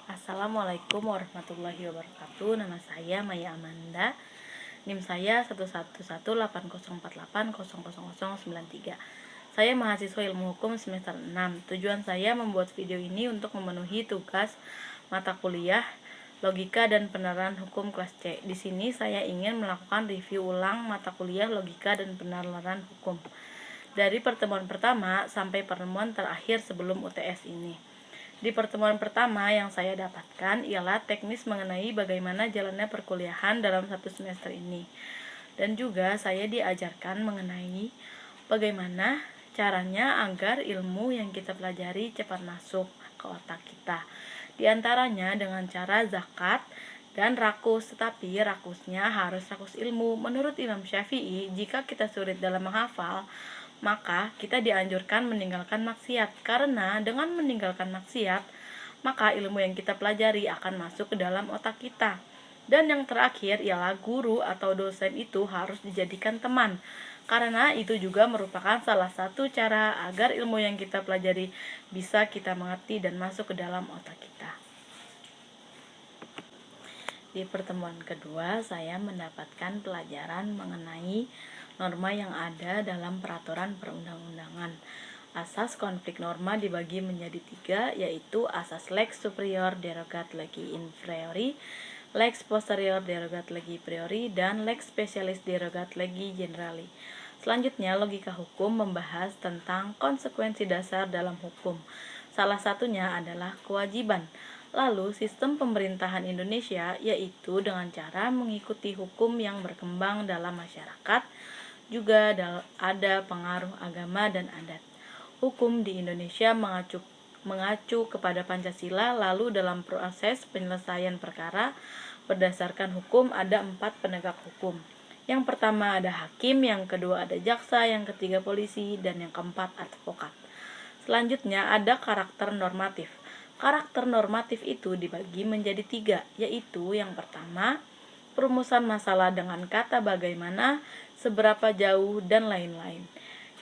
Assalamualaikum warahmatullahi wabarakatuh. Nama saya Maya Amanda. NIM saya 1118048000093. Saya mahasiswa Ilmu Hukum semester 6. Tujuan saya membuat video ini untuk memenuhi tugas mata kuliah Logika dan Penalaran Hukum kelas C. Di sini saya ingin melakukan review ulang mata kuliah Logika dan Penalaran Hukum dari pertemuan pertama sampai pertemuan terakhir sebelum UTS ini. Di pertemuan pertama yang saya dapatkan ialah teknis mengenai bagaimana jalannya perkuliahan dalam satu semester ini. Dan juga saya diajarkan mengenai bagaimana caranya agar ilmu yang kita pelajari cepat masuk ke otak kita. Di antaranya dengan cara zakat dan rakus, tetapi rakusnya harus rakus ilmu. Menurut Imam Syafi'i, jika kita sulit dalam menghafal, maka kita dianjurkan meninggalkan maksiat, karena dengan meninggalkan maksiat, maka ilmu yang kita pelajari akan masuk ke dalam otak kita. Dan yang terakhir ialah guru atau dosen itu harus dijadikan teman, karena itu juga merupakan salah satu cara agar ilmu yang kita pelajari bisa kita mengerti dan masuk ke dalam otak kita. Di pertemuan kedua, saya mendapatkan pelajaran mengenai norma yang ada dalam peraturan perundang-undangan. Asas konflik norma dibagi menjadi 3, yaitu asas lex superior derogat legi inferiori, lex posterior derogat legi priori, dan lex specialis derogat legi generali. Selanjutnya, logika hukum membahas tentang konsekuensi dasar dalam hukum. Salah satunya adalah kewajiban. Lalu, sistem pemerintahan Indonesia, yaitu dengan cara mengikuti hukum yang berkembang dalam masyarakat. Juga ada pengaruh agama dan adat. Hukum di Indonesia mengacu kepada Pancasila. Lalu dalam proses penyelesaian perkara berdasarkan hukum ada 4 penegak hukum. Yang pertama ada hakim, yang kedua ada jaksa, yang ketiga polisi, dan yang keempat advokat. Selanjutnya ada karakter normatif. Karakter normatif itu dibagi menjadi 3, yaitu yang pertama perumusan masalah dengan kata bagaimana, seberapa jauh, dan lain-lain.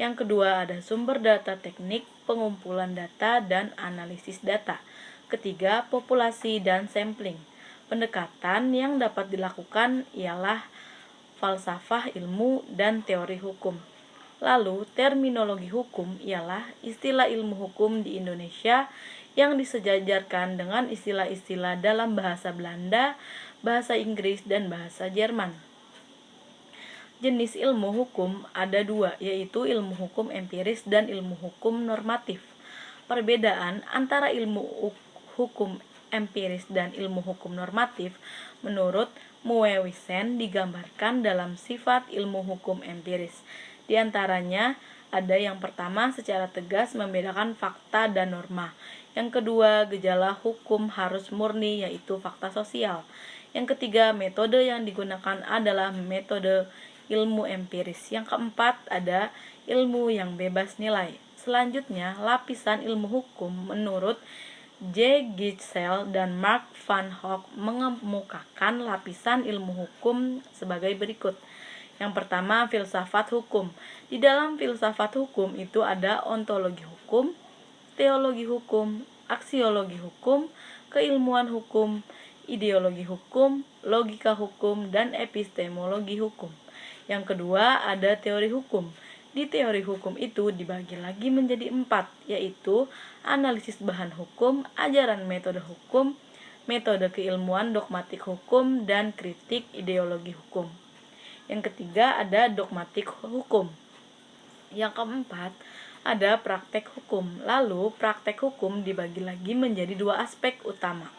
Yang kedua ada sumber data teknik, pengumpulan data, dan analisis data. Ketiga, populasi dan sampling. Pendekatan yang dapat dilakukan ialah falsafah ilmu dan teori hukum. Lalu, terminologi hukum ialah istilah ilmu hukum di Indonesia yang disejajarkan dengan istilah-istilah dalam bahasa Belanda, bahasa Inggris, dan bahasa Jerman. Jenis ilmu hukum ada 2, yaitu ilmu hukum empiris dan ilmu hukum normatif. Perbedaan antara ilmu hukum empiris dan ilmu hukum normatif menurut Muewisen digambarkan dalam sifat ilmu hukum empiris. Di antaranya ada yang pertama secara tegas membedakan fakta dan norma. Yang kedua, gejala hukum harus murni, yaitu fakta sosial. Yang ketiga, metode yang digunakan adalah metode ilmu empiris. Yang keempat, ada ilmu yang bebas nilai. Selanjutnya, lapisan ilmu hukum menurut J. Gitzel dan Mark van Hoek mengemukakan lapisan ilmu hukum sebagai berikut. Yang pertama, filsafat hukum. Di dalam filsafat hukum itu ada ontologi hukum, teologi hukum, aksiologi hukum, keilmuan hukum, ideologi hukum, logika hukum, dan epistemologi hukum. Yang kedua ada teori hukum. Di teori hukum itu dibagi lagi menjadi 4, yaitu analisis bahan hukum, ajaran metode hukum, metode keilmuan dogmatik hukum, dan kritik ideologi hukum. Yang ketiga ada dogmatik hukum. Yang keempat ada praktek hukum. Lalu praktek hukum dibagi lagi menjadi 2 aspek utama,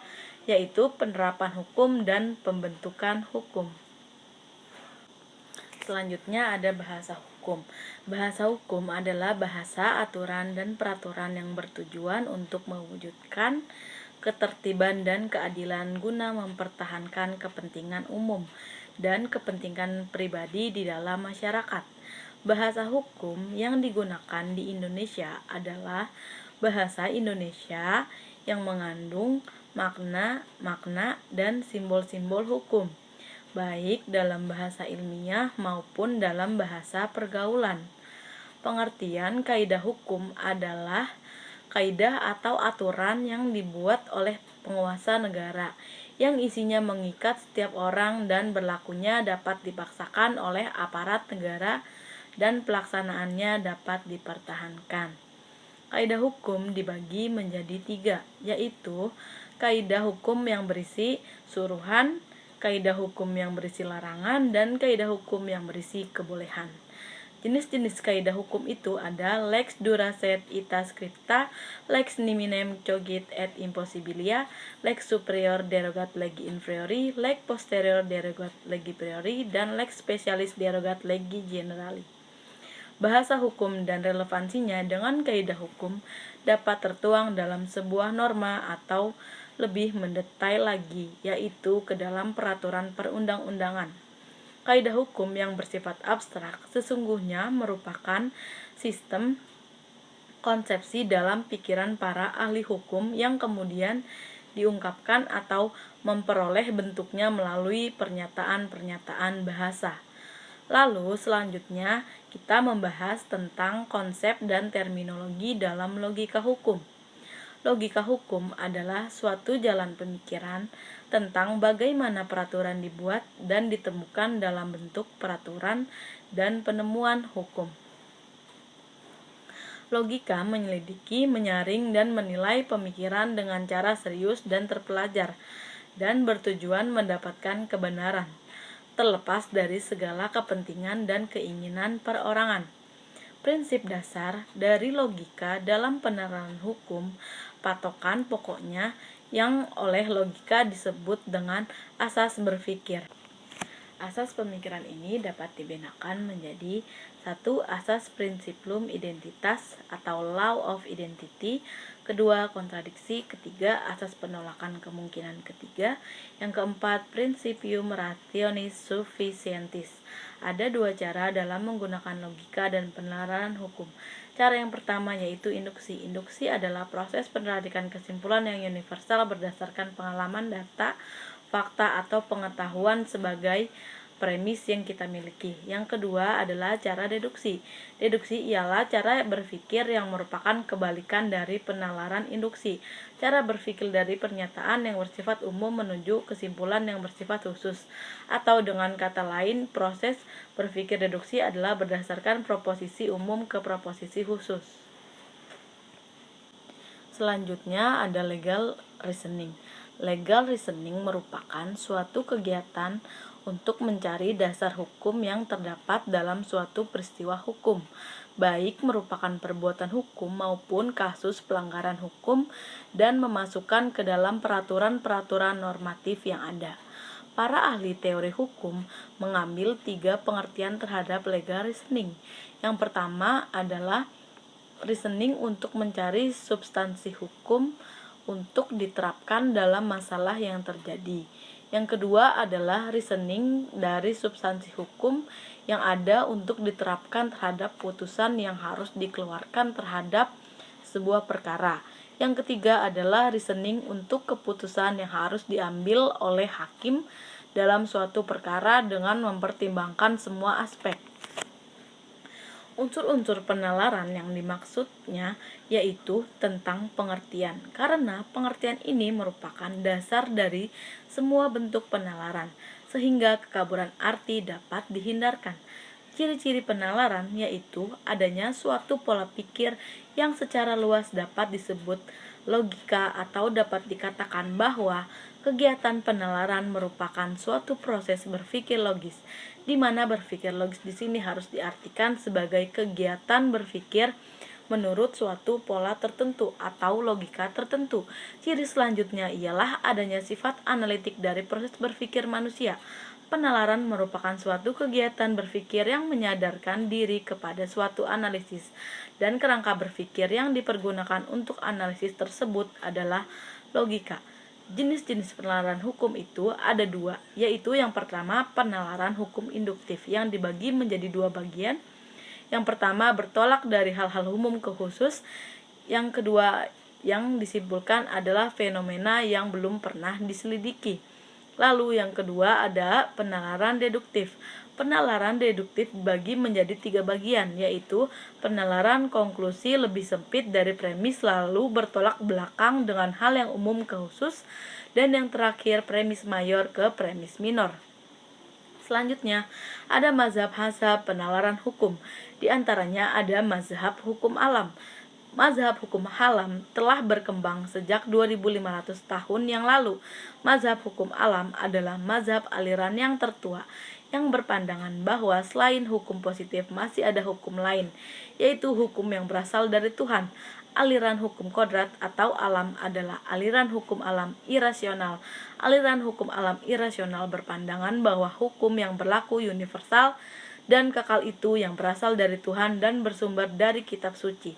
yaitu penerapan hukum dan pembentukan hukum. Selanjutnya ada bahasa hukum. Bahasa hukum adalah bahasa, aturan, dan peraturan yang bertujuan untuk mewujudkan ketertiban dan keadilan guna mempertahankan kepentingan umum dan kepentingan pribadi di dalam masyarakat. Bahasa hukum yang digunakan di Indonesia adalah bahasa Indonesia yang mengandung makna, dan simbol-simbol hukum, baik dalam bahasa ilmiah maupun dalam bahasa pergaulan. Pengertian kaidah hukum adalah kaidah atau aturan yang dibuat oleh penguasa negara, yang isinya mengikat setiap orang dan berlakunya dapat dipaksakan oleh aparat negara dan pelaksanaannya dapat dipertahankan. Kaidah hukum dibagi menjadi 3, yaitu kaidah hukum yang berisi suruhan, kaidah hukum yang berisi larangan, dan kaidah hukum yang berisi kebolehan. Jenis-jenis kaidah hukum itu ada lex duraset ita scripta, lex niminem cogit et impossibilia, lex superior derogat legi inferiori, lex posterior derogat legi priori, dan lex specialis derogat legi generali. Bahasa hukum dan relevansinya dengan kaidah hukum dapat tertuang dalam sebuah norma atau lebih mendetail lagi, yaitu ke dalam peraturan perundang-undangan. Kaidah hukum yang bersifat abstrak sesungguhnya merupakan sistem konsepsi dalam pikiran para ahli hukum yang kemudian diungkapkan atau memperoleh bentuknya melalui pernyataan-pernyataan bahasa. Lalu selanjutnya kita membahas tentang konsep dan terminologi dalam logika hukum. Logika hukum adalah suatu jalan pemikiran tentang bagaimana peraturan dibuat dan ditemukan dalam bentuk peraturan dan penemuan hukum. Logika menyelidiki, menyaring, dan menilai pemikiran dengan cara serius dan terpelajar, dan bertujuan mendapatkan kebenaran, terlepas dari segala kepentingan dan keinginan perorangan. Prinsip dasar dari logika dalam penerapan hukum, patokan pokoknya yang oleh logika disebut dengan asas berpikir. Asas pemikiran ini dapat dibedakan menjadi 1. Asas principium identitas atau law of identity, 2. Kontradiksi, 3. Asas penolakan kemungkinan, 4. Yang keempat, principium rationis sufficientis. Ada 2 cara dalam menggunakan logika dan penelaran hukum. Cara yang pertama yaitu induksi. Induksi adalah proses penarikan kesimpulan yang universal berdasarkan pengalaman, data, fakta, atau pengetahuan sebagai premis yang kita miliki. Yang kedua adalah cara deduksi. Deduksi ialah cara berpikir yang merupakan kebalikan dari penalaran induksi. Cara berpikir dari pernyataan yang bersifat umum menuju kesimpulan yang bersifat khusus. Atau dengan kata lain, proses berpikir deduksi adalah berdasarkan proposisi umum ke proposisi khusus. Selanjutnya ada legal reasoning. Legal reasoning merupakan suatu kegiatan untuk mencari dasar hukum yang terdapat dalam suatu peristiwa hukum, baik merupakan perbuatan hukum maupun kasus pelanggaran hukum, dan memasukkan ke dalam peraturan-peraturan normatif yang ada. Para ahli teori hukum mengambil 3 pengertian terhadap legal reasoning. Yang pertama adalah reasoning untuk mencari substansi hukum untuk diterapkan dalam masalah yang terjadi. Yang kedua adalah reasoning dari substansi hukum yang ada untuk diterapkan terhadap putusan yang harus dikeluarkan terhadap sebuah perkara. Yang ketiga adalah reasoning untuk keputusan yang harus diambil oleh hakim dalam suatu perkara dengan mempertimbangkan semua aspek. Unsur-unsur penalaran yang dimaksudnya yaitu tentang pengertian, karena pengertian ini merupakan dasar dari semua bentuk penalaran, sehingga kekaburan arti dapat dihindarkan. Ciri-ciri penalaran yaitu adanya suatu pola pikir yang secara luas dapat disebut logika, atau dapat dikatakan bahwa kegiatan penalaran merupakan suatu proses berpikir logis, di mana berpikir logis di sini harus diartikan sebagai kegiatan berpikir menurut suatu pola tertentu atau logika tertentu. Ciri selanjutnya ialah adanya sifat analitik dari proses berpikir manusia. Penalaran merupakan suatu kegiatan berpikir yang menyadarkan diri kepada suatu analisis, dan kerangka berpikir yang dipergunakan untuk analisis tersebut adalah logika. Jenis-jenis penalaran hukum itu ada 2, yaitu yang pertama penalaran hukum induktif yang dibagi menjadi 2 bagian. Yang pertama bertolak dari hal-hal umum ke khusus. Yang kedua yang disimpulkan adalah fenomena yang belum pernah diselidiki. Lalu yang kedua ada penalaran deduktif. Penalaran deduktif dibagi menjadi 3 bagian, yaitu penalaran konklusi lebih sempit dari premis lalu bertolak belakang dengan hal yang umum ke khusus, dan yang terakhir premis mayor ke premis minor. Selanjutnya, ada mazhab-mazhab penalaran hukum. Di antaranya ada mazhab hukum alam. Mazhab hukum alam telah berkembang sejak 2500 tahun yang lalu. Mazhab hukum alam adalah mazhab aliran yang tertua, yang berpandangan bahwa selain hukum positif masih ada hukum lain, yaitu hukum yang berasal dari Tuhan. Aliran hukum kodrat atau alam adalah aliran hukum alam irasional. Aliran hukum alam irasional berpandangan bahwa hukum yang berlaku universal dan kekal itu yang berasal dari Tuhan dan bersumber dari kitab suci.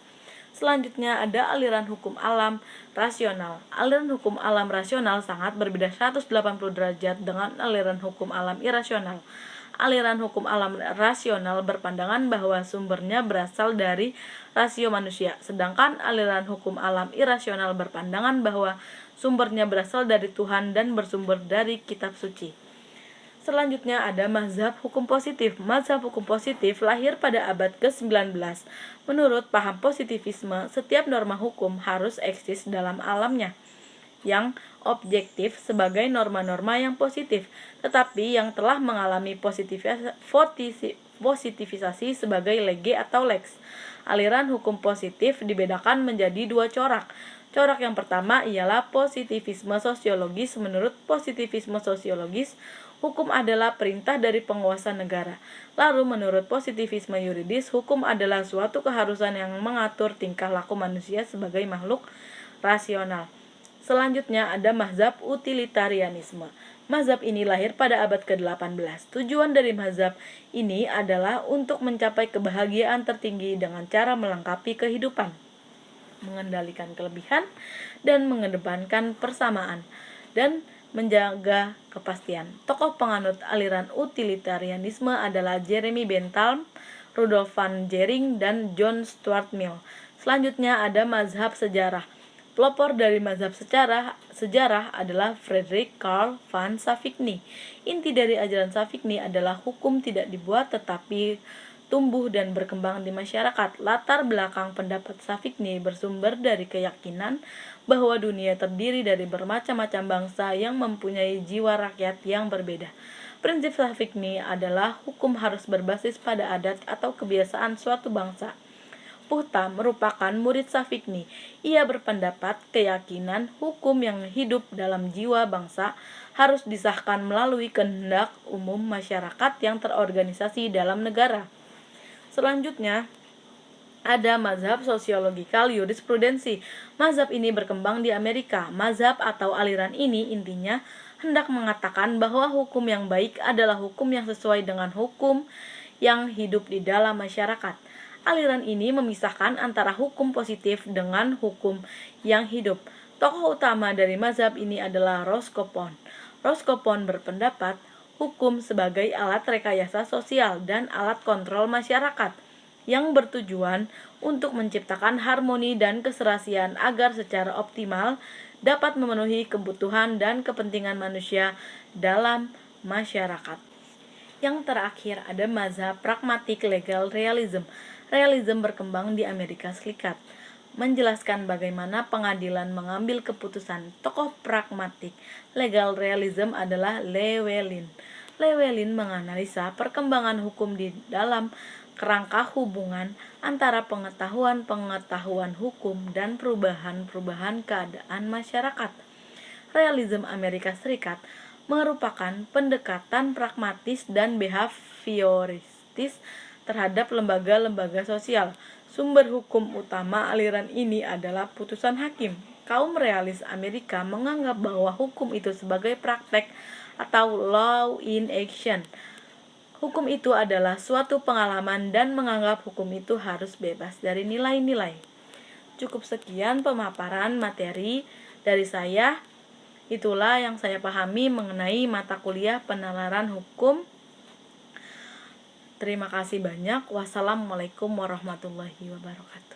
Selanjutnya ada aliran hukum alam rasional. Aliran hukum alam rasional sangat berbeda 180 derajat dengan aliran hukum alam irasional. Aliran hukum alam rasional berpandangan bahwa sumbernya berasal dari rasio manusia, sedangkan aliran hukum alam irasional berpandangan bahwa sumbernya berasal dari Tuhan dan bersumber dari kitab suci. Selanjutnya ada mazhab hukum positif. Mazhab hukum positif lahir pada abad ke-19. Menurut paham positivisme, setiap norma hukum harus eksis dalam alamnya yang objektif sebagai norma-norma yang positif, tetapi yang telah mengalami positivisasi sebagai lege atau lex. Aliran hukum positif dibedakan menjadi 2 corak. Corak yang pertama ialah positivisme sosiologis. Menurut positivisme sosiologis, hukum adalah perintah dari penguasa negara. Lalu menurut positivisme yuridis, hukum adalah suatu keharusan yang mengatur tingkah laku manusia sebagai makhluk rasional. Selanjutnya ada mazhab utilitarianisme. Mazhab ini lahir pada abad ke-18. Tujuan dari mazhab ini adalah untuk mencapai kebahagiaan tertinggi dengan cara melengkapi kehidupan, mengendalikan kelebihan, dan mengedepankan persamaan, dan menjaga kepastian. Tokoh penganut aliran utilitarianisme adalah Jeremy Bentham, Rudolf van Jering, dan John Stuart Mill. Selanjutnya ada mazhab sejarah. Pelopor dari mazhab sejarah adalah Friedrich Karl van Savigny. Inti dari ajaran Savigny adalah hukum tidak dibuat tetapi tumbuh dan berkembang di masyarakat. Latar belakang pendapat Savigny bersumber dari keyakinan bahwa dunia terdiri dari bermacam-macam bangsa yang mempunyai jiwa rakyat yang berbeda. Prinsip Savigny adalah hukum harus berbasis pada adat atau kebiasaan suatu bangsa. Puhta merupakan murid Savigny. Ia berpendapat keyakinan hukum yang hidup dalam jiwa bangsa harus disahkan melalui kehendak umum masyarakat yang terorganisasi dalam negara. Selanjutnya ada mazhab sosiologikal jurisprudensi. Mazhab ini berkembang di Amerika. Mazhab atau aliran ini intinya hendak mengatakan bahwa hukum yang baik adalah hukum yang sesuai dengan hukum yang hidup di dalam masyarakat. Aliran ini memisahkan antara hukum positif dengan hukum yang hidup. Tokoh utama dari mazhab ini adalah Roscoe. Roscoe berpendapat hukum sebagai alat rekayasa sosial dan alat kontrol masyarakat yang bertujuan untuk menciptakan harmoni dan keserasian agar secara optimal dapat memenuhi kebutuhan dan kepentingan manusia dalam masyarakat. Yang terakhir ada mazhab pragmatik legal realism. Realism berkembang di Amerika Serikat, menjelaskan bagaimana pengadilan mengambil keputusan. Tokoh pragmatik legal realism adalah Llewellyn. Llewellyn menganalisa perkembangan hukum di dalam kerangka hubungan antara pengetahuan hukum dan perubahan keadaan masyarakat. Realism Amerika Serikat merupakan pendekatan pragmatis dan behavioristis terhadap lembaga-lembaga sosial. Sumber hukum utama aliran ini adalah putusan hakim. Kaum realis Amerika menganggap bahwa hukum itu sebagai praktek atau law in action. Hukum itu adalah suatu pengalaman dan menganggap hukum itu harus bebas dari nilai-nilai. Cukup sekian pemaparan materi dari saya. Itulah yang saya pahami mengenai mata kuliah penalaran hukum. Terima kasih banyak. Wassalamualaikum warahmatullahi wabarakatuh.